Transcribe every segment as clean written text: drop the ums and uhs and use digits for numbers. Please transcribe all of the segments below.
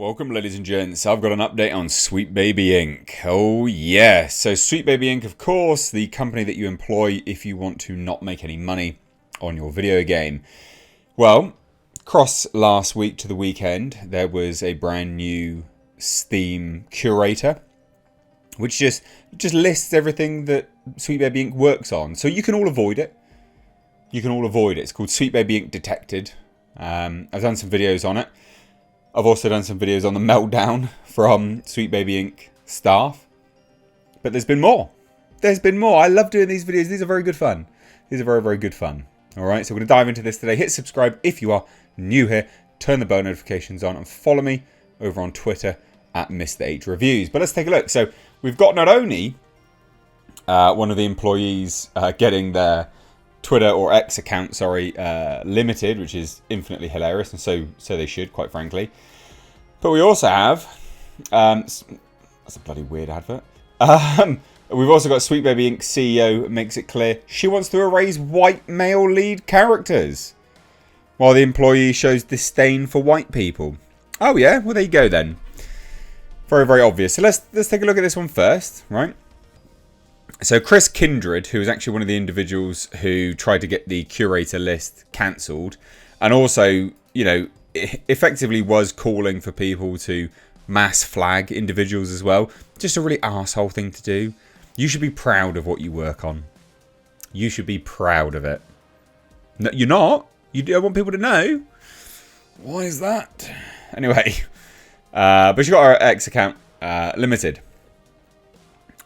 Welcome, ladies and gents. I've got an update on Sweet Baby Inc. Oh yeah, so Sweet Baby Inc, of course, the company that you employ if you want to not make any money on your video game. Well, across last week to the weekend, there was a brand new Steam curator, which just lists everything that Sweet Baby Inc works on. So you can all avoid it. It's called Sweet Baby Inc Detected. I've done some videos on it. I've also done some videos on the meltdown from Sweet Baby Inc staff. But there's been more. I love doing these videos. These are very good fun. These are very, very good fun. Alright, so we're going to dive into this today. Hit subscribe if you are new here. Turn the bell notifications on and follow me over on Twitter at Mr. H Reviews. But let's take a look. So we've got not only one of the employees getting their Twitter or X account, limited, which is infinitely hilarious, and so they should, quite frankly. But we also have, that's a bloody weird advert. We've also got Sweet Baby Inc CEO makes it clear she wants to erase white male lead characters, while the employee shows disdain for white people. Oh yeah, well there you go then. Very, very obvious. So let's take a look at this one first, right? So Chris Kindred, who is actually one of the individuals who tried to get the curator list cancelled, and also, you know, effectively was calling for people to mass flag individuals as well. Just a really arsehole thing to do. You should be proud of what you work on. You should be proud of it. No, you're not. You don't want people to know. Why is that? Anyway, but she got her X account limited.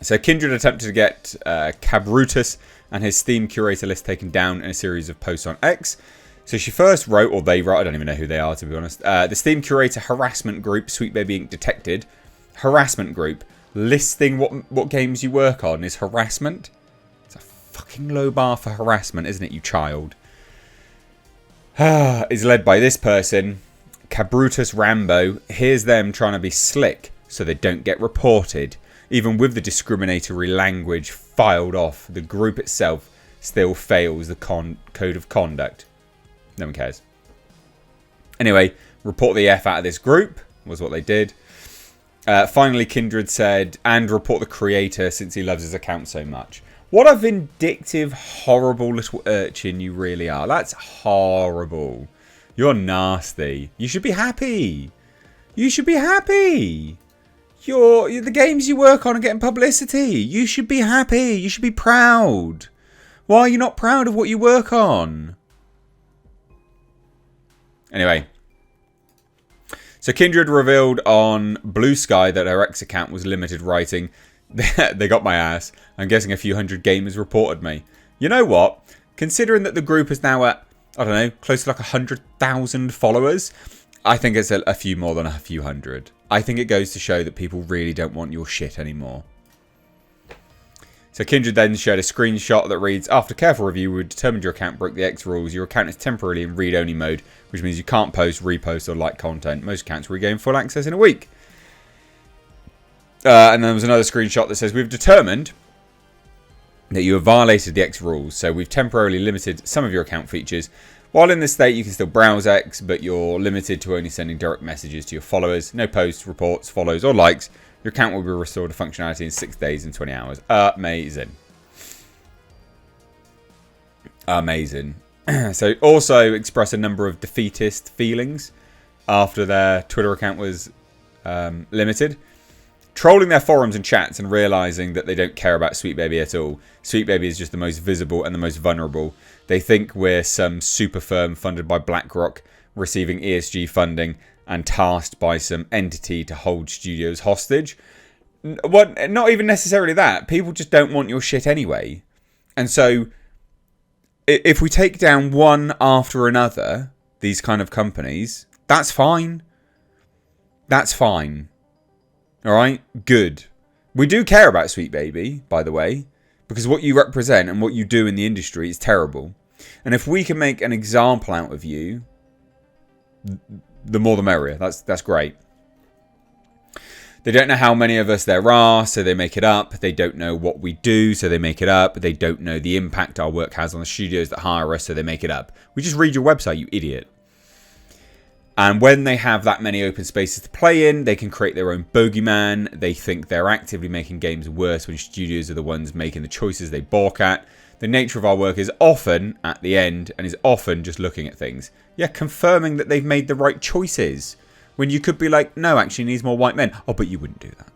So Kindred attempted to get Cabrutus and his Steam curator list taken down in a series of posts on X. So she first wrote, or they wrote, I don't even know who they are to be honest, the Steam curator harassment group, Sweet Baby Inc Detected. Harassment group. Listing what games you work on is harassment. It's a fucking low bar for harassment, isn't it, you child? Is led by this person, Cabrutus Rambo. Here's them trying to be slick so they don't get reported. Even with the discriminatory language filed off, the group itself still fails the code of conduct. No one cares. Anyway, report the F out of this group was what they did. Finally, Kindred said, and report the creator since he loves his account so much. What a vindictive, horrible little urchin you really are. That's horrible. You're nasty. You should be happy. You should be happy. The games you work on are getting publicity. You should be happy. You should be proud. Why are you not proud of what you work on? Anyway. So Kindred revealed on Blue Sky that her X account was limited, writing, they got my ass. I'm guessing a few hundred gamers reported me. You know what? Considering that the group is now at, I don't know, close to like 100,000 followers, I think it's a few more than a few hundred. I think it goes to show that people really don't want your shit anymore. So Kindred then shared a screenshot that reads, after careful review, we determined your account broke the X rules. Your account is temporarily in read-only mode, which means you can't post, repost, or like content. Most accounts regain full access in a week. And then there was another screenshot that says, we've determined that you have violated the X rules, so we've temporarily limited some of your account features. While in this state, you can still browse X, but you're limited to only sending direct messages to your followers. No posts, reports, follows, or likes. Your account will be restored to functionality in 6 days and 20 hours. Amazing. Amazing. So also express a number of defeatist feelings after their Twitter account was limited. Trolling their forums and chats and realising that they don't care about Sweet Baby at all. Sweet Baby is just the most visible and the most vulnerable. They think we're some super firm funded by BlackRock, receiving ESG funding and tasked by some entity to hold studios hostage. What? Not even necessarily that. People just don't want your shit anyway. And so, if we take down one after another, these kind of companies, that's fine. That's fine. Alright? Good. We do care about Sweet Baby, by the way, because what you represent and what you do in the industry is terrible. And if we can make an example out of you, the more the merrier. That's great. They don't know how many of us there are, so they make it up. They don't know what we do, so they make it up. They don't know the impact our work has on the studios that hire us, so they make it up. We just read your website, you idiot. And when they have that many open spaces to play in, they can create their own bogeyman. They think they're actively making games worse when studios are the ones making the choices they balk at. The nature of our work is often at the end and is often just looking at things. Yeah, confirming that they've made the right choices. When you could be like, no, actually needs more white men. Oh, but you wouldn't do that.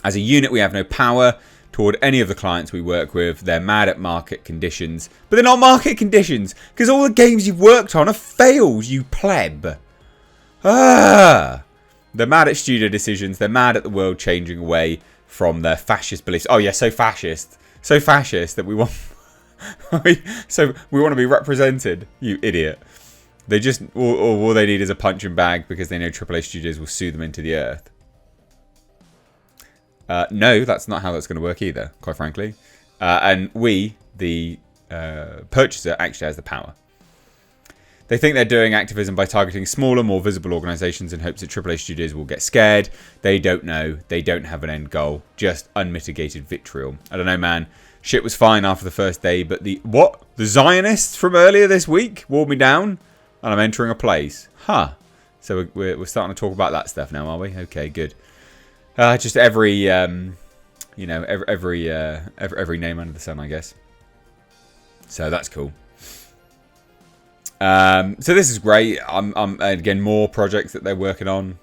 As a unit, we have no power toward any of the clients we work with. They're mad at market conditions. But they're not market conditions, because all the games you've worked on have failed, you pleb. They're mad at studio decisions. They're mad at the world changing away from their fascist beliefs. Oh yeah, so fascist. So fascist that we want... so we want to be represented, you idiot. They just... all they need is a punching bag because they know AAA studios will sue them into the earth. No, that's not how that's going to work either, quite frankly. And we, the purchaser, actually has the power. They think they're doing activism by targeting smaller, more visible organisations in hopes that AAA studios will get scared. They don't know. They don't have an end goal. Just unmitigated vitriol. I don't know, man. Shit was fine after the first day, but the... What? The Zionists from earlier this week wore me down? And I'm entering a place. Huh. So we're starting to talk about that stuff now, are we? Okay, good. Just every, you know, every name under the sun, I guess. So that's cool. So this is great. I'm again, more projects that they're working on.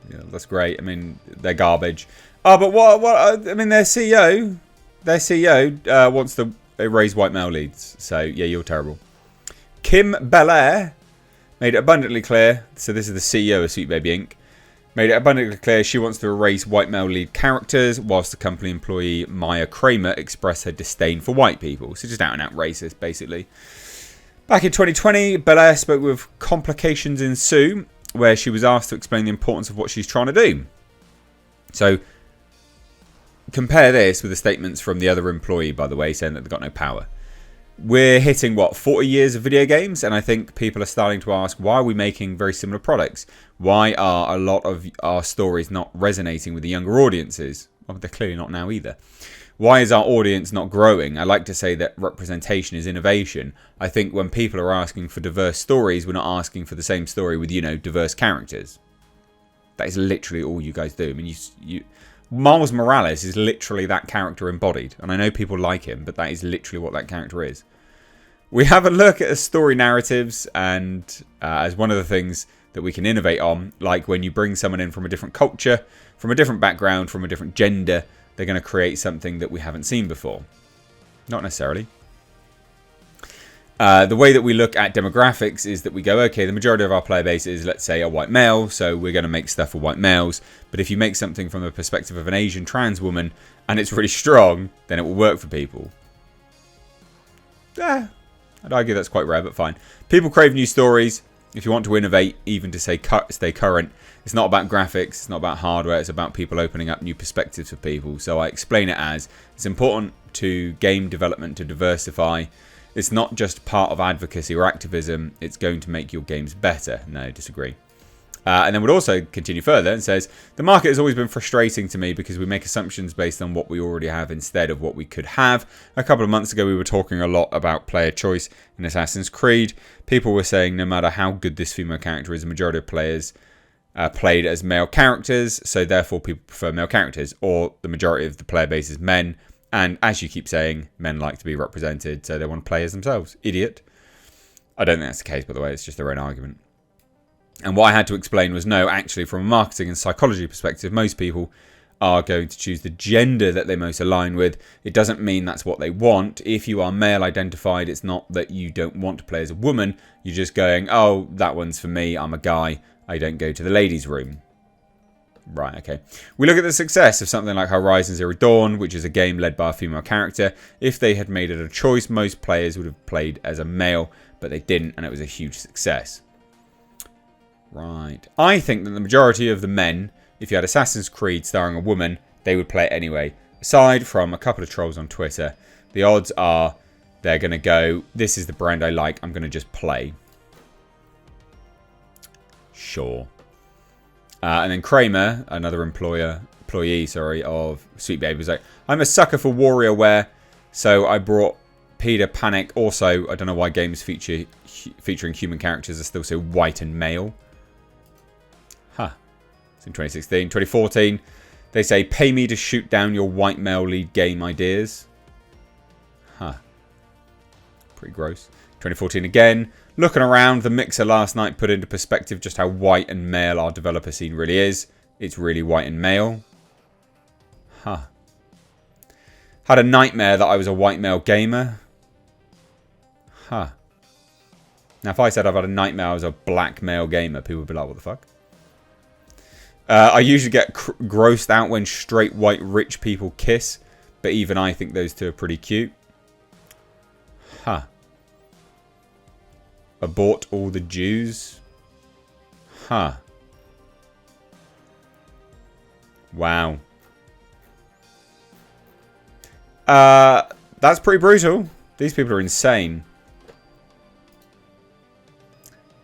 Yeah, that's great. I mean, they're garbage. Oh, but what? I mean, their CEO wants to erase white male leads. So yeah, you're terrible. Kim Belair made it abundantly clear. So this is the CEO of Sweet Baby Inc. Made it abundantly clear she wants to erase white male lead characters, whilst the company employee Maya Kramer expressed her disdain for white people. So just out and out racist, basically. Back in 2020, Belair spoke with Complications Ensue, where she was asked to explain the importance of what she's trying to do. So compare this with the statements from the other employee, by the way, saying that they've got no power. We're hitting, what, 40 years of video games? And I think people are starting to ask, why are we making very similar products? Why are a lot of our stories not resonating with the younger audiences? Well, they're clearly not now either. Why is our audience not growing? I like to say that representation is innovation. I think when people are asking for diverse stories, we're not asking for the same story with, you know, diverse characters. That is literally all you guys do. I mean, Miles Morales is literally that character embodied. And I know people like him, but that is literally what that character is. We have a look at the story narratives and as one of the things that we can innovate on, like when you bring someone in from a different culture, from a different background, from a different gender, they're going to create something that we haven't seen before. Not necessarily. The way that we look at demographics is that we go, okay, the majority of our player base is, let's say, a white male, so we're going to make stuff for white males. But if you make something from the perspective of an Asian trans woman and it's really strong, then it will work for people. Yeah, I'd argue that's quite rare, but fine. People crave new stories. If you want to innovate, even to stay current, it's not about graphics, it's not about hardware, it's about people opening up new perspectives for people. So I explain it as, it's important to game development to diversify. It's not just part of advocacy or activism, it's going to make your games better. No, disagree. And then would also continue further and says, the market has always been frustrating to me because we make assumptions based on what we already have instead of what we could have. A couple of months ago, we were talking a lot about player choice in Assassin's Creed. People were saying no matter how good this female character is, the majority of players played as male characters, so therefore people prefer male characters, or the majority of the player base is men. And as you keep saying, men like to be represented, so they want to play as themselves. Idiot. I don't think that's the case, by the way. It's just their own argument. And what I had to explain was, no, actually, from a marketing and psychology perspective, most people are going to choose the gender that they most align with. It doesn't mean that's what they want. If you are male identified, it's not that you don't want to play as a woman. You're just going, oh, that one's for me. I'm a guy. I don't go to the ladies' room. Right, okay. We look at the success of something like Horizon Zero Dawn, which is a game led by a female character. If they had made it a choice, most players would have played as a male, but they didn't, and it was a huge success. Right. I think that the majority of the men, if you had Assassin's Creed starring a woman, they would play it anyway. Aside from a couple of trolls on Twitter, the odds are they're going to go, this is the brand I like, I'm going to just play. Sure. And then Kramer, another employee of Sweet Baby, was like, I'm a sucker for warrior wear, so I brought Peter Panic. Also, I don't know why games featuring human characters are still so white and male. Huh. It's in 2016. 2014, they say, pay me to shoot down your white male lead game ideas. Huh. Pretty gross. 2014 again. Looking around, the mixer last night put into perspective just how white and male our developer scene really is. It's really white and male. Huh. Had a nightmare that I was a white male gamer. Huh. Now, if I said I've had a nightmare I was a black male gamer, people would be like, what the fuck? I usually get grossed out when straight white rich people kiss, but even I think those two are pretty cute. Huh. Abort all the Jews? Huh. Wow. That's pretty brutal. These people are insane.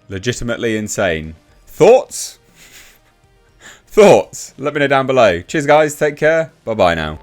Legitimately insane. Thoughts? Thoughts? Let me know down below. Cheers, guys. Take care. Bye-bye now.